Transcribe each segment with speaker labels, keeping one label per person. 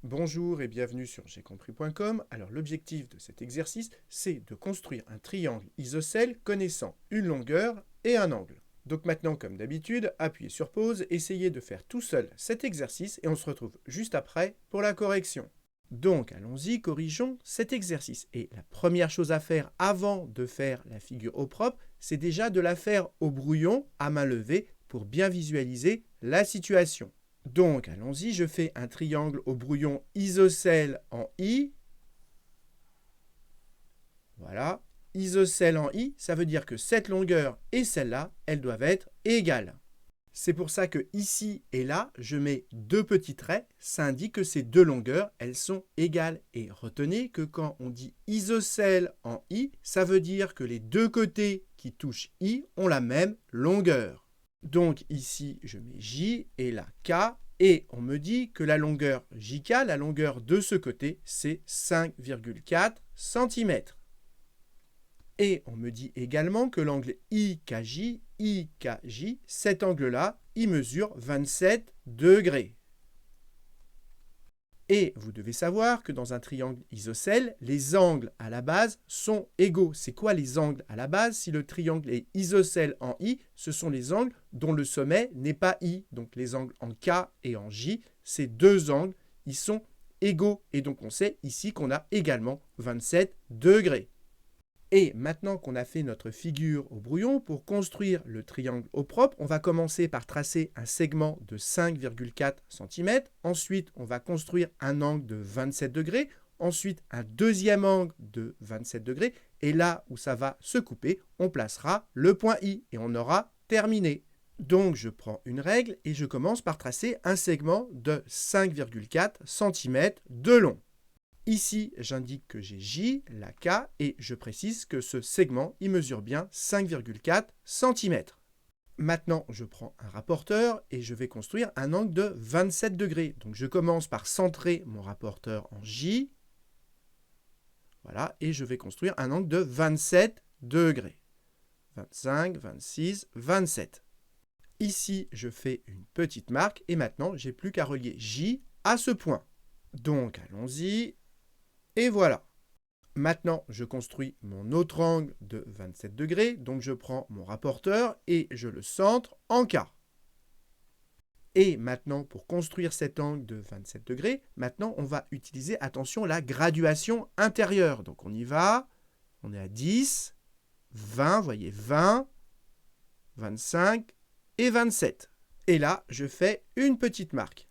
Speaker 1: Bonjour et bienvenue sur j'aicompris.com. Alors l'objectif de cet exercice, c'est de construire un triangle isocèle connaissant une longueur et un angle. Donc maintenant, comme d'habitude, appuyez sur pause, essayez de faire tout seul cet exercice et on se retrouve juste après pour la correction. Donc allons-y, corrigeons cet exercice. Et la première chose à faire avant de faire la figure au propre, c'est déjà de la faire au brouillon à main levée pour bien visualiser la situation. Donc, allons-y, je fais un triangle au brouillon isocèle en I. Voilà, isocèle en I, ça veut dire que cette longueur et celle-là, elles doivent être égales. C'est pour ça que ici et là, je mets deux petits traits, ça indique que ces deux longueurs, elles sont égales. Et retenez que quand on dit isocèle en I, ça veut dire que les deux côtés qui touchent I ont la même longueur. Donc ici, je mets J et là K, et on me dit que la longueur JK, la longueur de ce côté, c'est 5,4 cm. Et on me dit également que l'angle IKJ, cet angle-là, il mesure 27 degrés. Et vous devez savoir que dans un triangle isocèle, les angles à la base sont égaux. C'est quoi les angles à la base? Si le triangle est isocèle en I, ce sont les angles dont le sommet n'est pas I. Donc les angles en K et en J, ces deux angles, ils sont égaux. Et donc on sait ici qu'on a également 27 degrés. Et maintenant qu'on a fait notre figure au brouillon, pour construire le triangle au propre, on va commencer par tracer un segment de 5,4 cm. Ensuite, on va construire un angle de 27 degrés. Ensuite, un deuxième angle de 27 degrés. Et là où ça va se couper, on placera le point I et on aura terminé. Donc, je prends une règle et je commence par tracer un segment de 5,4 cm de long. Ici, j'indique que j'ai J, la K, et je précise que ce segment, il mesure bien 5,4 cm. Maintenant, je prends un rapporteur et je vais construire un angle de 27 degrés. Donc, je commence par centrer mon rapporteur en J. Voilà, et je vais construire un angle de 27 degrés. 25, 26, 27. Ici, je fais une petite marque et maintenant, j'ai plus qu'à relier J à ce point. Donc, allons-y. Et voilà. Maintenant, je construis mon autre angle de 27 degrés. Donc, je prends mon rapporteur et je le centre en K. Et maintenant, pour construire cet angle de 27 degrés, maintenant, on va utiliser, attention, la graduation intérieure. Donc, on y va. On est à 10, 20, vous voyez, 20, 25 et 27. Et là, je fais une petite marque.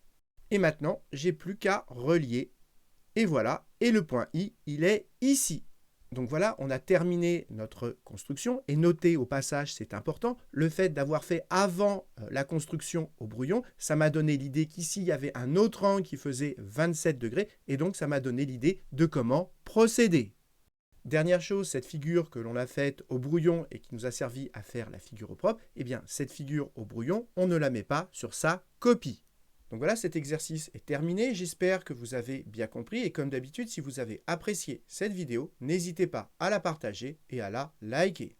Speaker 1: Et maintenant, j'ai plus qu'à relier. Et voilà, et le point I, il est ici. Donc voilà, on a terminé notre construction. Et notez au passage, c'est important, le fait d'avoir fait avant la construction au brouillon, ça m'a donné l'idée qu'ici, il y avait un autre angle qui faisait 27 degrés. Et donc, ça m'a donné l'idée de comment procéder. Dernière chose, cette figure que l'on a faite au brouillon et qui nous a servi à faire la figure au propre, eh bien, cette figure au brouillon, on ne la met pas sur sa copie. Donc voilà, cet exercice est terminé. J'espère que vous avez bien compris. Et comme d'habitude, si vous avez apprécié cette vidéo, n'hésitez pas à la partager et à la liker.